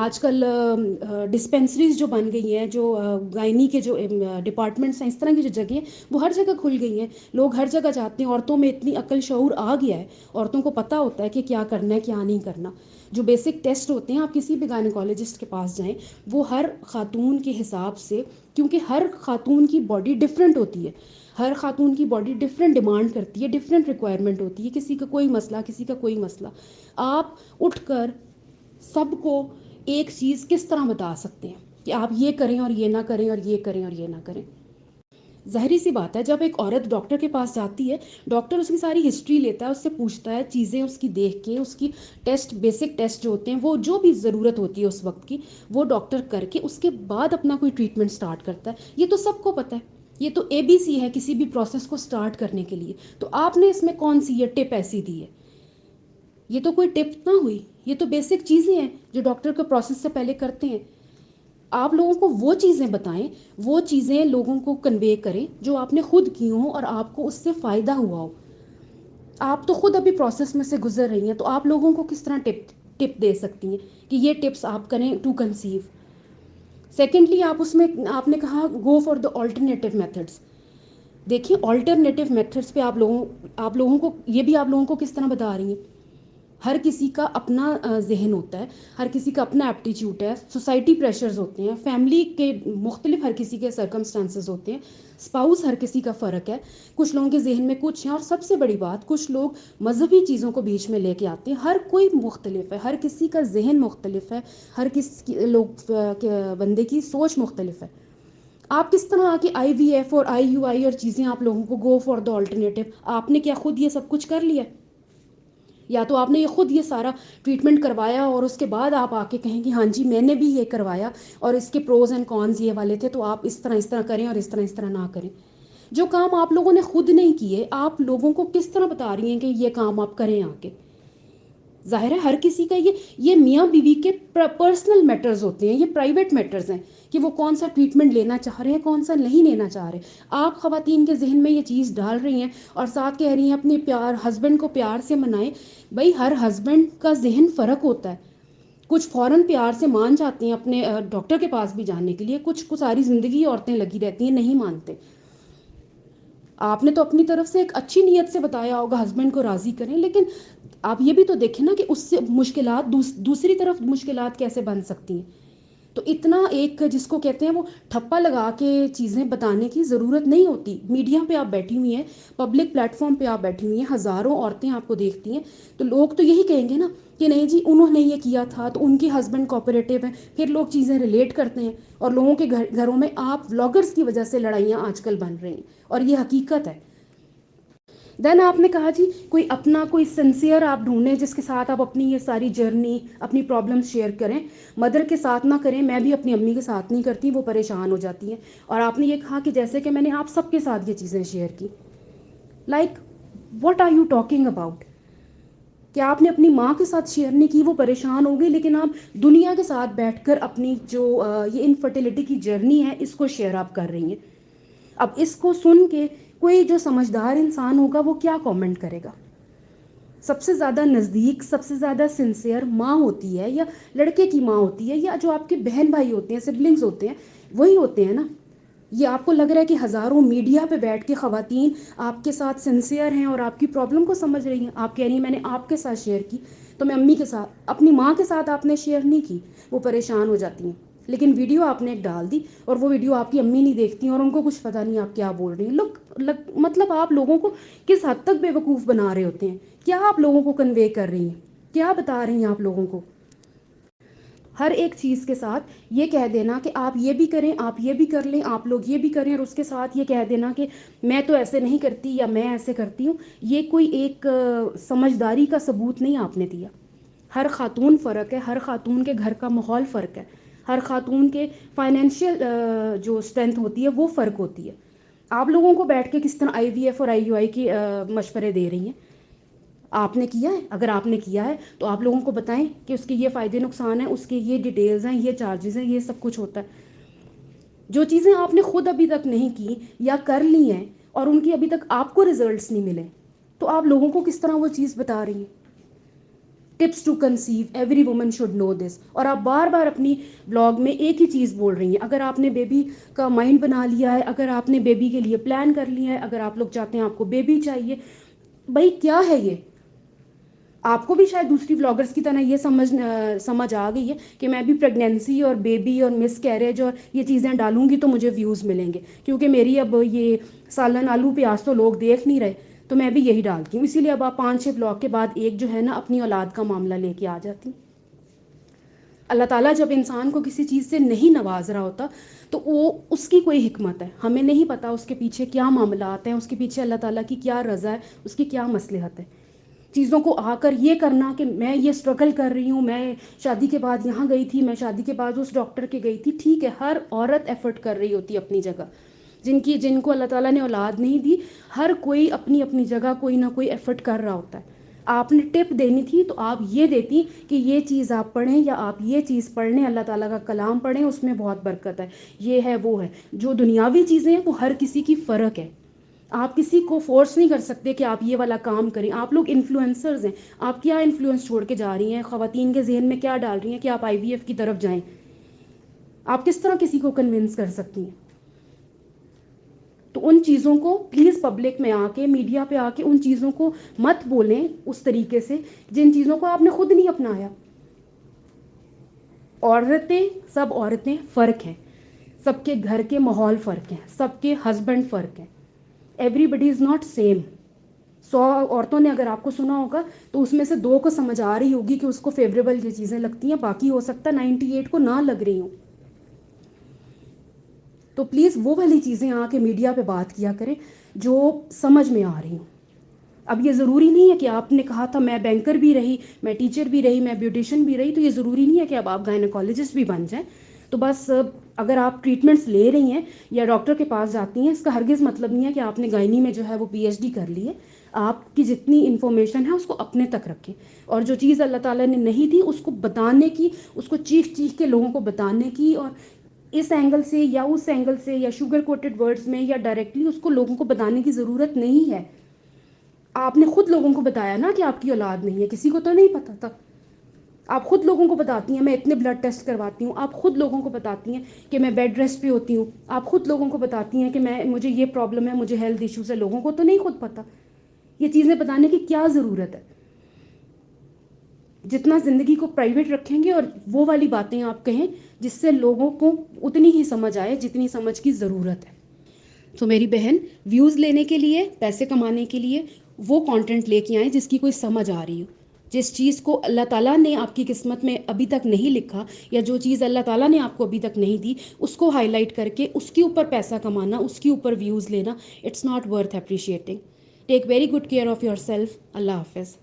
آج کل ڈسپینسریز جو بن گئی ہیں، جو گائنی کے جو ڈپارٹمنٹس ہیں، اس طرح کی جو جگہیں وہ ہر جگہ کھل گئی ہیں. لوگ ہر جگہ جاتے ہیں. عورتوں میں اتنی عقل شعور آ گیا ہے، عورتوں کو پتہ ہوتا ہے کہ کیا کرنا ہے کیا نہیں کرنا. جو بیسک ٹیسٹ ہوتے ہیں، آپ کسی بھی گائنیکالوجسٹ کے پاس جائیں، وہ ہر خاتون کے حساب سے، کیونکہ ہر خاتون کی باڈی ڈفرینٹ ہوتی ہے، ہر خاتون کی باڈی ڈفرینٹ ڈیمانڈ کرتی ہے، ڈفرینٹ ریکوائرمنٹ ہوتی ہے. کسی کا کوئی مسئلہ، کسی کا کوئی مسئلہ. آپ اٹھ کر سب کو ایک چیز کس طرح بتا سکتے ہیں کہ آپ یہ کریں اور یہ نہ کریں اور یہ کریں اور یہ نہ کریں؟ ظاہری سی بات ہے، جب ایک عورت ڈاکٹر کے پاس جاتی ہے، ڈاکٹر اس کی ساری ہسٹری لیتا ہے، اس سے پوچھتا ہے چیزیں، اس کی دیکھ کے، اس کی ٹیسٹ، بیسک ٹیسٹ جو ہوتے ہیں، وہ جو بھی ضرورت ہوتی ہے اس وقت کی، وہ ڈاکٹر کر کے اس کے بعد اپنا کوئی ٹریٹمنٹ سٹارٹ کرتا ہے. یہ تو سب کو پتہ ہے، یہ تو ABC ہے کسی بھی پروسیس کو سٹارٹ کرنے کے لیے. تو آپ نے اس میں کون سی یہ ٹپ ایسی دی ہے؟ یہ تو کوئی ٹپ نہ ہوئی، یہ تو بیسک چیزیں ہیں جو ڈاکٹر کے پروسیس سے پہلے کرتے ہیں. آپ لوگوں کو وہ چیزیں بتائیں، وہ چیزیں لوگوں کو کنوے کریں جو آپ نے خود کی ہوں اور آپ کو اس سے فائدہ ہوا ہو. آپ تو خود ابھی پروسیس میں سے گزر رہی ہیں، تو آپ لوگوں کو کس طرح ٹپ دے سکتی ہیں کہ یہ ٹپس آپ کریں ٹو کنسیو. سیکنڈلی، آپ نے کہا go for the alternative methods. دیکھیے آلٹرنیٹیو میتھڈس پہ آپ لوگوں کو یہ بھی آپ لوگوں کو کس طرح بتا رہی ہیں. ہر کسی کا اپنا ذہن ہوتا ہے، ہر کسی کا اپنا ایپٹیچیوڈ ہے، سوسائٹی پریشرز ہوتے ہیں، فیملی کے مختلف ہر کسی کے سرکمسٹانسز ہوتے ہیں، اسپاؤس ہر کسی کا فرق ہے. کچھ لوگوں کے ذہن میں کچھ ہیں، اور سب سے بڑی بات، کچھ لوگ مذہبی چیزوں کو بیچ میں لے کے آتے ہیں. ہر کوئی مختلف ہے، ہر کسی کا ذہن مختلف ہے، ہر کسی لوگ بندے کی سوچ مختلف ہے. آپ کس طرح کہ IVF اور IUI اور چیزیں آپ لوگوں کو گو فار دا آلٹرنیٹیو، آپ نے کیا خود یہ سب کچھ کر لیا؟ یا تو آپ نے یہ خود یہ سارا ٹریٹمنٹ کروایا اور اس کے بعد آپ آ کے کہیں کہ ہاں جی میں نے بھی یہ کروایا اور اس کے پروز اینڈ کونز یہ والے تھے، تو آپ اس طرح کریں اور اس طرح نہ کریں. جو کام آپ لوگوں نے خود نہیں کیے، آپ لوگوں کو کس طرح بتا رہی ہیں کہ یہ کام آپ کریں آ کے؟ ظاہر ہے ہر کسی کا یہ میاں بیوی کے پرسنل میٹرز ہوتے ہیں، یہ پرائیویٹ میٹرز ہیں کہ وہ کون سا ٹریٹمنٹ لینا چاہ رہے ہیں، کون سا نہیں لینا چاہ رہے. آپ خواتین کے ذہن میں یہ چیز ڈال رہی ہیں اور ساتھ کہہ رہی ہیں اپنے ہسبینڈ کو پیار سے منائیں. بھائی ہر ہسبینڈ کا ذہن فرق ہوتا ہے. کچھ فوراً پیار سے مان جاتے ہیں اپنے ڈاکٹر کے پاس بھی جانے کے لیے، کچھ کو ساری زندگی عورتیں لگی رہتی ہیں نہیں مانتے. آپ نے تو اپنی طرف سے ایک اچھی نیت سے بتایا ہوگا ہسبینڈ کو راضی کریں، لیکن آپ یہ بھی تو دیکھیں نا کہ اس سے مشکلات دوسری طرف مشکلات کیسے بن سکتی ہیں. تو اتنا ایک جس کو کہتے ہیں وہ ٹھپا لگا کے چیزیں بتانے کی ضرورت نہیں ہوتی. میڈیا پہ آپ بیٹھی ہوئی ہیں، پبلک پلیٹ فارم پہ آپ بیٹھی ہوئی ہیں، ہزاروں عورتیں آپ کو دیکھتی ہیں، تو لوگ تو یہی کہیں گے نا کہ نہیں جی انہوں نے یہ کیا تھا تو ان کے ہسبینڈ کوآپریٹیو ہیں. پھر لوگ چیزیں ریلیٹ کرتے ہیں، اور لوگوں کے گھروں میں آپ ولاگرز کی وجہ سے لڑائیاں آج کل بن رہی ہیں، اور یہ حقیقت ہے. دین آپ نے کہا جی کوئی سنسیئر آپ ڈھونڈیں جس کے ساتھ آپ اپنی یہ ساری جرنی، اپنی پرابلمس شیئر کریں. مدر کے ساتھ نہ کریں، میں بھی اپنی امی کے ساتھ نہیں کرتی، وہ پریشان ہو جاتی ہیں. اور آپ نے یہ کہا کہ جیسے کہ میں نے آپ سب کے ساتھ یہ چیزیں شیئر کی. Like what are you talking about? کہ آپ نے اپنی ماں کے ساتھ شیئر نہیں کی، وہ پریشان ہو گئی، لیکن آپ دنیا کے ساتھ بیٹھ کر اپنی جو یہ انفرٹیلٹی کی جرنی ہے اس کو شیئر آپ کر رہی ہیں. اب اس کو سن کے کوئی جو سمجھدار انسان ہوگا وہ کیا کامنٹ کرے گا؟ سب سے زیادہ نزدیک، سب سے زیادہ سنسیئر ماں ہوتی ہے، یا لڑکے کی ماں ہوتی ہے، یا جو آپ کے بہن بھائی ہوتے ہیں، سبلنگز ہوتے ہیں، وہی ہوتے ہیں نا. یہ آپ کو لگ رہا ہے کہ ہزاروں میڈیا پہ بیٹھ کے خواتین آپ کے ساتھ سنسیئر ہیں اور آپ کی پرابلم کو سمجھ رہی ہیں. آپ کہہ رہی ہیں میں نے آپ کے ساتھ شیئر کی، تو میں امی کے ساتھ، اپنی ماں کے ساتھ آپ نے شیئر نہیں کی، وہ پریشان ہو جاتی ہیں. لیکن ویڈیو آپ نے ایک ڈال دی، اور وہ ویڈیو آپ کی امی نہیں دیکھتی ہیں، اور ان کو کچھ پتہ نہیں آپ کیا بول رہی ہیں. مطلب آپ لوگوں کو کس حد تک بے وقوف بنا رہے ہوتے ہیں؟ کیا آپ لوگوں کو کنوے کر رہی ہیں؟ کیا بتا رہی ہیں آپ لوگوں کو؟ ہر ایک چیز کے ساتھ یہ کہہ دینا کہ آپ یہ بھی کریں، آپ یہ بھی کر لیں، آپ لوگ یہ بھی کریں، اور اس کے ساتھ یہ کہہ دینا کہ میں تو ایسے نہیں کرتی یا میں ایسے کرتی ہوں، یہ کوئی ایک سمجھداری کا ثبوت نہیں آپ نے دیا. ہر خاتون فرق ہے، ہر خاتون کے گھر کا ماحول فرق ہے، ہر خاتون کے فائنینشیل جو اسٹرینتھ ہوتی ہے وہ فرق ہوتی ہے. آپ لوگوں کو بیٹھ کے کس طرح IVF اور IUI کی مشورے دے رہی ہیں؟ آپ نے کیا ہے؟ اگر آپ نے کیا ہے تو آپ لوگوں کو بتائیں کہ اس کے یہ فائدے نقصان ہیں، اس کے یہ ڈیٹیلز ہیں، یہ چارجز ہیں، یہ سب کچھ ہوتا ہے. جو چیزیں آپ نے خود ابھی تک نہیں کی یا کر لی ہیں اور ان کی ابھی تک آپ کو ریزلٹس نہیں ملے، تو آپ لوگوں کو کس طرح وہ چیز بتا رہی ہیں؟ Tips to conceive, every woman should know this. اور آپ بار بار اپنی بلاگ میں ایک ہی چیز بول رہی ہیں. اگر آپ نے بیبی کا مائنڈ بنا لیا ہے، اگر آپ نے بیبی کے لیے پلان کر لیا ہے، اگر آپ لوگ چاہتے ہیں آپ کو بیبی چاہیے، بھائی کیا ہے یہ؟ آپ کو بھی شاید دوسری بلاگرس کی طرح یہ سمجھ آ گئی ہے کہ میں بھی پریگنینسی اور بیبی اور مس کیریج اور یہ چیزیں ڈالوں گی تو مجھے ویوز ملیں گے، کیونکہ میری اب یہ سالن آلو پیاز تو لوگ دیکھ نہیں رہے، تو میں بھی یہی ڈالتی ہوں. اسی لیے اب آپ 5-6 بلاگ کے بعد ایک جو ہے نا اپنی اولاد کا معاملہ لے کے آ جاتی. اللہ تعالیٰ جب انسان کو کسی چیز سے نہیں نواز رہا ہوتا تو وہ اس کی کوئی حکمت ہے، ہمیں نہیں پتہ اس کے پیچھے کیا معاملات ہیں، اس کے پیچھے اللہ تعالیٰ کی کیا رضا ہے، اس کی کیا مصلحت ہے. چیزوں کو آ کر یہ کرنا کہ میں یہ اسٹرگل کر رہی ہوں، میں شادی کے بعد یہاں گئی تھی، میں شادی کے بعد اس ڈاکٹر کے گئی تھی، ٹھیک ہے، ہر عورت ایفرٹ کر رہی ہوتی ہے اپنی جگہ. جن کو اللہ تعالیٰ نے اولاد نہیں دی، ہر کوئی اپنی اپنی جگہ کوئی نہ کوئی ایفرٹ کر رہا ہوتا ہے. آپ نے ٹپ دینی تھی تو آپ یہ دیتی کہ یہ چیز آپ پڑھیں یا آپ یہ چیز پڑھ لیں، اللہ تعالیٰ کا کلام پڑھیں، اس میں بہت برکت ہے، یہ ہے وہ ہے. جو دنیاوی چیزیں ہیں وہ ہر کسی کی فرق ہے. آپ کسی کو فورس نہیں کر سکتے کہ آپ یہ والا کام کریں. آپ لوگ انفلوئنسرز ہیں، آپ کیا انفلوئنس چھوڑ کے جا رہی ہیں، خواتین کے ذہن میں کیا ڈال رہی ہیں کہ آپ IVF کی طرف جائیں. آپ کس طرح کسی کو کنونس کر سکتی ہیں؟ تو ان چیزوں کو پلیز پبلک میں آ کے، میڈیا پہ آ کے ان چیزوں کو مت بولیں اس طریقے سے جن چیزوں کو آپ نے خود نہیں اپنایا. سب عورتیں فرق ہیں، سب کے گھر کے ماحول فرق ہیں، سب کے ہسبینڈ فرق ہیں. Everybody is not same. 100 عورتوں نے اگر آپ کو سنا ہوگا تو اس میں سے 2 کو سمجھ آ رہی ہوگی کہ اس کو فیوریبل یہ چیزیں لگتی ہیں، باقی ہو سکتا ہے 98 کو نہ لگ رہی ہوں. تو پلیز وہ والی چیزیں آ کے میڈیا پہ بات کیا کریں جو سمجھ میں آ رہی ہوں. اب یہ ضروری نہیں ہے کہ آپ نے کہا تھا میں بینکر بھی رہی، میں ٹیچر بھی رہی، میں بیوٹیشین بھی رہی، تو یہ ضروری نہیں ہے کہ اب آپ گائنیکالوجسٹ بھی بن جائیں. تو بس اگر آپ ٹریٹمنٹس لے رہی ہیں یا ڈاکٹر کے پاس جاتی ہیں، اس کا ہرگز مطلب نہیں ہے کہ آپ نے گائنی میں جو ہے وہ PhD کر لی ہے. آپ کی جتنی انفارمیشن ہے اس کو اپنے تک رکھیں، اور جو چیز اللہ تعالیٰ نے نہیں دی اس کو بتانے کی، اس کو چیخ چیخ کے لوگوں کو بتانے کی، اور اس اینگل سے یا اس اینگل سے یا شوگر کوٹڈ ورڈز میں یا ڈائریکٹلی اس کو لوگوں کو بتانے کی ضرورت نہیں ہے. آپ نے خود لوگوں کو بتایا نا کہ آپ کی اولاد نہیں ہے، کسی کو تو نہیں پتا تھا. آپ خود لوگوں کو بتاتی ہیں میں اتنے بلڈ ٹیسٹ کرواتی ہوں، آپ خود لوگوں کو بتاتی ہیں کہ میں بیڈ ریسٹ پہ ہوتی ہوں، آپ خود لوگوں کو بتاتی ہیں کہ مجھے یہ پرابلم ہے، مجھے ہیلتھ ایشوز ہے. لوگوں کو تو نہیں خود پتہ. یہ چیزیں بتانے کی کیا ضرورت ہے؟ جتنا زندگی کو پرائیویٹ رکھیں گے اور وہ والی باتیں آپ کہیں جس سے لوگوں کو اتنی ہی سمجھ آئے جتنی سمجھ کی ضرورت ہے. تو میری بہن، ویوز لینے کے لیے، پیسے کمانے کے لیے وہ کانٹینٹ لے کے آئیں جس کی کوئی سمجھ آ رہی ہو. جس چیز کو اللہ تعالیٰ نے آپ کی قسمت میں ابھی تک نہیں لکھا، یا جو چیز اللہ تعالیٰ نے آپ کو ابھی تک نہیں دی، اس کو ہائی لائٹ کر کے اس کے اوپر پیسہ کمانا، اس کے اوپر ویوز لینا، it's not worth appreciating. Take very good care of yourself. اللہ حافظ.